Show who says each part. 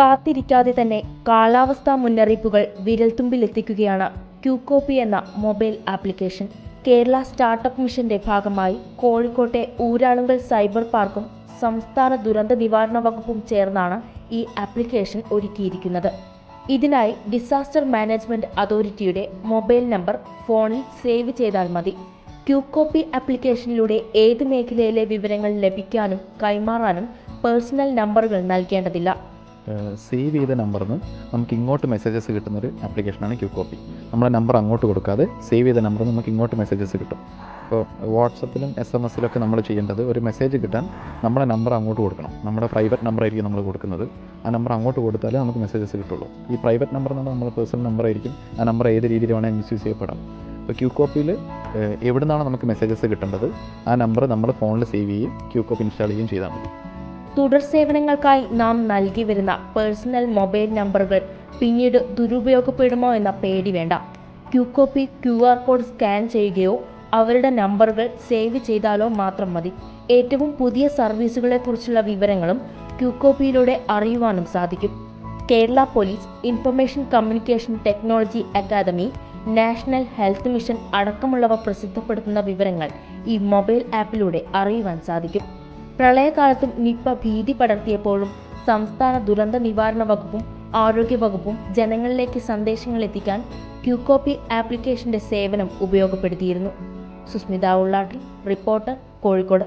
Speaker 1: കാത്തിരിക്കാതെ തന്നെ കാലാവസ്ഥാ മുന്നറിയിപ്പുകൾ വിരൽത്തുമ്പിലെത്തിക്കുകയാണ് ക്യൂകോപ്പി എന്ന മൊബൈൽ ആപ്ലിക്കേഷൻ. കേരള സ്റ്റാർട്ടപ്പ് മിഷന്റെ ഭാഗമായി കോഴിക്കോട്ടെ ഊരാളുങ്കൽ സൈബർ പാർക്കും സംസ്ഥാന ദുരന്ത നിവാരണ വകുപ്പും ചേർന്നാണ് ഈ ആപ്ലിക്കേഷൻ ഒരുക്കിയിരിക്കുന്നത്. ഇതിനായി ഡിസാസ്റ്റർ മാനേജ്മെന്റ് അതോറിറ്റിയുടെ മൊബൈൽ നമ്പർ ഫോണിൽ സേവ് ചെയ്താൽ മതി. ക്യൂകോപ്പി ആപ്ലിക്കേഷനിലൂടെ ഏത് മേഖലയിലെ വിവരങ്ങൾ ലഭിക്കാനും കൈമാറാനും പേഴ്സണൽ നമ്പറുകൾ നൽകേണ്ടതില്ല.
Speaker 2: സേവ് ചെയ്ത നമ്പറിൽ നിന്ന് നമുക്ക് ഇങ്ങോട്ട് മെസ്സേജസ് കിട്ടുന്നൊരു ആപ്ലിക്കേഷനാണ് ക്യൂകോപ്പി. നമ്മുടെ നമ്പർ അങ്ങോട്ട് കൊടുക്കാതെ സേവ് ചെയ്ത നമ്പറിൽ നിന്ന് നമുക്ക് ഇങ്ങോട്ട് മെസ്സേജസ് കിട്ടും. ഇപ്പോൾ വാട്സപ്പിലും SMS-ലൊക്കെ നമ്മൾ ചെയ്യേണ്ടത്, ഒരു മെസ്സേജ് കിട്ടാൻ നമ്മുടെ നമ്പർ അങ്ങോട്ട് കൊടുക്കണം. നമ്മുടെ പ്രൈവറ്റ് നമ്പറായിരിക്കും നമ്മൾ കൊടുക്കുന്നത്. ആ നമ്പർ അങ്ങോട്ട് കൊടുത്താലേ നമുക്ക് മെസ്സേജസ് കിട്ടുള്ളൂ. ഈ പ്രൈവറ്റ് നമ്പർ എന്ന് പറഞ്ഞാൽ നമ്മുടെ പേഴ്സണൽ നമ്പറായിരിക്കും. ആ നമ്പർ ഏത് രീതിയിൽ വേണമെങ്കിൽ മിസ്യൂസ് ചെയ്യപ്പെടാം. ഇപ്പോൾ ക്യൂകോപ്പിയിൽ എവിടെ നിന്നാണ് നമുക്ക് മെസ്സേജസ് കിട്ടേണ്ടത്, ആ നമ്പർ നമ്മൾ ഫോണിൽ സേവ് ചെയ്യുകയും ക്യൂകോപ്പി ഇൻസ്റ്റാൾ ചെയ്യുകയും ചെയ്താൽ മതി.
Speaker 1: തുടർ സേവനങ്ങൾക്കായി നാം നൽകി വരുന്ന പേഴ്സണൽ മൊബൈൽ നമ്പറുകൾ പിന്നീട് ദുരുപയോഗപ്പെടുമോ എന്ന പേടി വേണ്ട. ക്യൂകോപ്പി QR കോഡ് സ്കാൻ ചെയ്യുകയോ അവരുടെ നമ്പറുകൾ സേവ് ചെയ്താലോ മാത്രം മതി. ഏറ്റവും പുതിയ സർവീസുകളെക്കുറിച്ചുള്ള വിവരങ്ങളും ക്യൂകോപ്പിയിലൂടെ അറിയുവാനും സാധിക്കും. Kerala police, information communication technology academy, national health mission അടക്കമുള്ളവ പ്രസിദ്ധപ്പെടുത്തുന്ന വിവരങ്ങൾ ഈ മൊബൈൽ ആപ്പിലൂടെ അറിയുവാൻ സാധിക്കും. പ്രളയകാലത്തും നിപ്പ ഭീതി പടർത്തിയപ്പോഴും സംസ്ഥാന ദുരന്ത നിവാരണ വകുപ്പും ആരോഗ്യ വകുപ്പും ജനങ്ങളിലേക്ക് സന്ദേശങ്ങൾ എത്തിക്കാൻ ക്യൂകോപ്പി ആപ്ലിക്കേഷന്റെ സേവനം ഉപയോഗപ്പെടുത്തിയിരുന്നു. സുസ്മിത ഉള്ളാട്ടിൽ, റിപ്പോർട്ടർ, കോഴിക്കോട്.